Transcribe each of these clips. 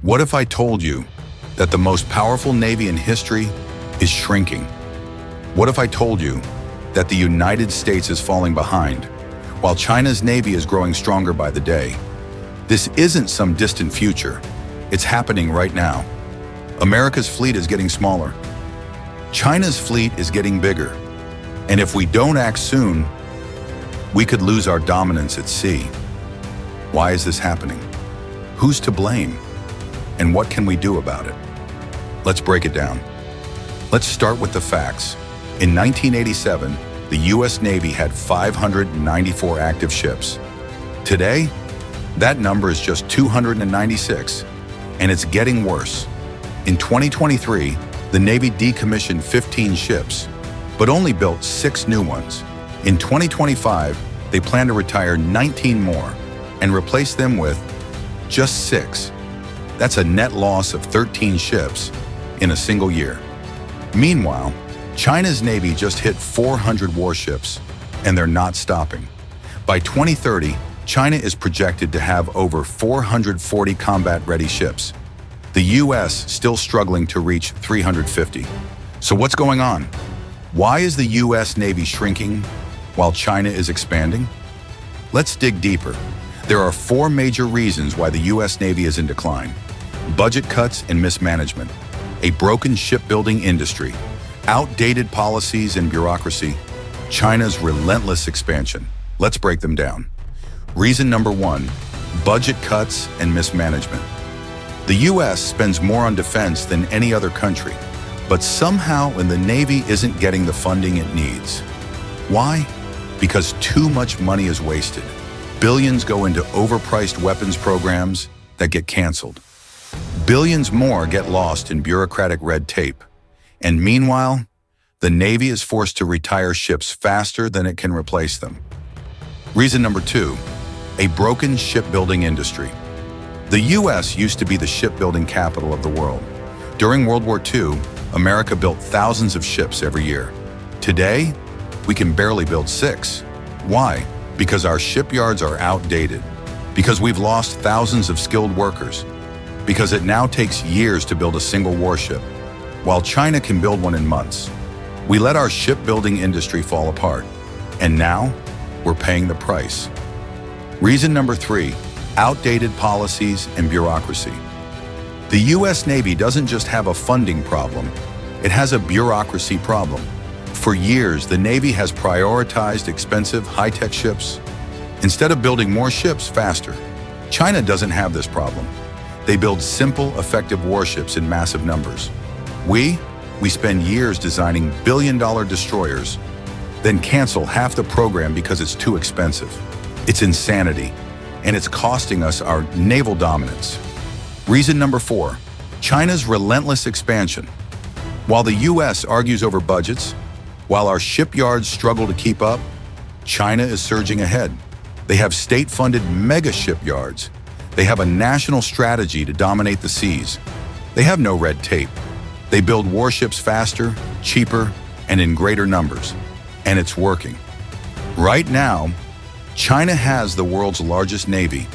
What if I told you that the most powerful navy in history is shrinking? What if I told you that the United States is falling behind, while China's navy is growing stronger by the day? This isn't some distant future. It's happening right now. America's fleet is getting smaller. China's fleet is getting bigger. And if we don't act soon, we could lose our dominance at sea. Why is this happening? Who's to blame? And what can we do about it? Let's break it down. Let's start with the facts. In 1987, the U.S. Navy had 594 active ships. Today, that number is just 296, and it's getting worse. In 2023, the Navy decommissioned 15 ships, but only built 6 new ones. In 2025, they plan to retire 19 more and replace them with just 6. That's a net loss of 13 ships in a single year. Meanwhile, China's Navy just hit 400 warships, and they're not stopping. By 2030, China is projected to have over 440 combat-ready ships. The U.S. still struggling to reach 350. So what's going on? Why is the U.S. Navy shrinking while China is expanding? Let's dig deeper. There are 4 major reasons why the U.S. Navy is in decline. Budget cuts and mismanagement, a broken shipbuilding industry, outdated policies and bureaucracy, China's relentless expansion. Let's break them down. Reason number 1, budget cuts and mismanagement. The U.S. spends more on defense than any other country, but somehow the Navy isn't getting the funding it needs. Why? Because too much money is wasted. Billions go into overpriced weapons programs that get canceled. Billions more get lost in bureaucratic red tape. And meanwhile, the Navy is forced to retire ships faster than it can replace them. Reason number 2, a broken shipbuilding industry. The U.S. used to be the shipbuilding capital of the world. During World War II, America built thousands of ships every year. Today, we can barely build 6. Why? Because our shipyards are outdated. Because we've lost thousands of skilled workers. Because it now takes years to build a single warship, while China can build one in months. We let our shipbuilding industry fall apart, and now we're paying the price. Reason number 3, outdated policies and bureaucracy. The U.S. Navy doesn't just have a funding problem, it has a bureaucracy problem. For years, the Navy has prioritized expensive, high-tech ships instead of building more ships faster. China doesn't have this problem. They build simple, effective warships in massive numbers. We spend years designing billion-dollar destroyers, then cancel half the program because it's too expensive. It's insanity, and it's costing us our naval dominance. Reason number 4, China's relentless expansion. While the U.S. argues over budgets, while our shipyards struggle to keep up, China is surging ahead. They have state-funded mega shipyards. They have a national strategy to dominate the seas. They have no red tape. They build warships faster, cheaper, and in greater numbers. And it's working. Right now, China has the world's largest navy,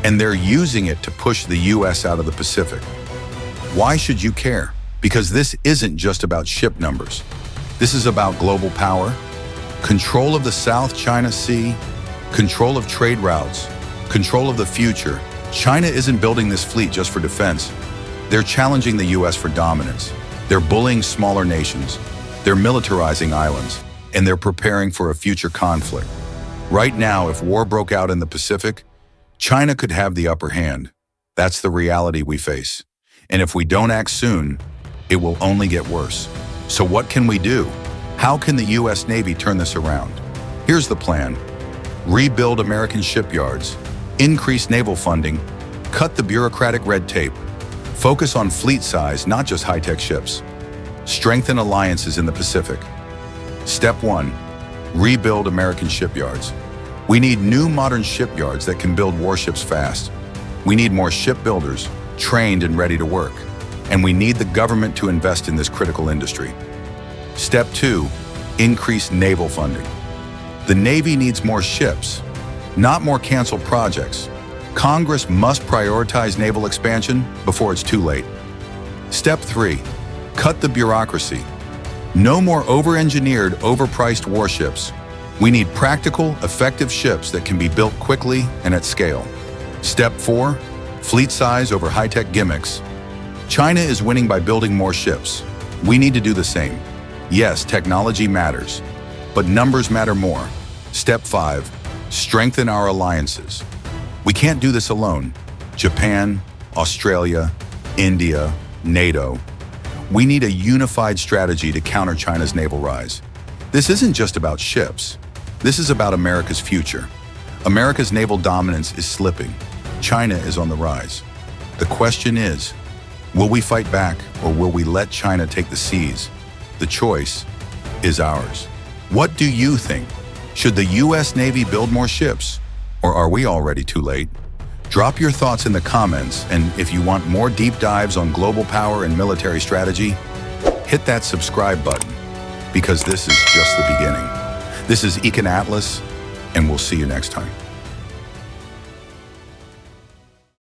and they're using it to push the U.S. out of the Pacific. Why should you care? Because this isn't just about ship numbers. This is about global power, control of the South China Sea, control of trade routes, control of the future. China isn't building this fleet just for defense. They're challenging the U.S. for dominance. They're bullying smaller nations. They're militarizing islands. And they're preparing for a future conflict. Right now, if war broke out in the Pacific, China could have the upper hand. That's the reality we face. And if we don't act soon, it will only get worse. So what can we do? How can the U.S. Navy turn this around? Here's the plan. Rebuild American shipyards, increase naval funding, cut the bureaucratic red tape, focus on fleet size, not just high-tech ships, strengthen alliances in the Pacific. Step 1, rebuild American shipyards. We need new modern shipyards that can build warships fast. We need more shipbuilders, trained and ready to work. And we need the government to invest in this critical industry. Step 2, increase naval funding. The Navy needs more ships, not more canceled projects. Congress must prioritize naval expansion before it's too late. Step 3. Cut the bureaucracy. No more over-engineered, overpriced warships. We need practical, effective ships that can be built quickly and at scale. Step 4. Fleet size over high-tech gimmicks. China is winning by building more ships. We need to do the same. Yes, technology matters, but numbers matter more. Step 5. Strengthen our alliances. We can't do this alone. Japan, Australia, India, NATO. We need a unified strategy to counter China's naval rise. This isn't just about ships. This is about America's future. America's naval dominance is slipping. China is on the rise. The question is, will we fight back or will we let China take the seas? The choice is ours. What do you think? Should the U.S. Navy build more ships? Or are we already too late? Drop your thoughts in the comments, and if you want more deep dives on global power and military strategy, hit that subscribe button, because this is just the beginning. This is Econ Atlas, and we'll see you next time.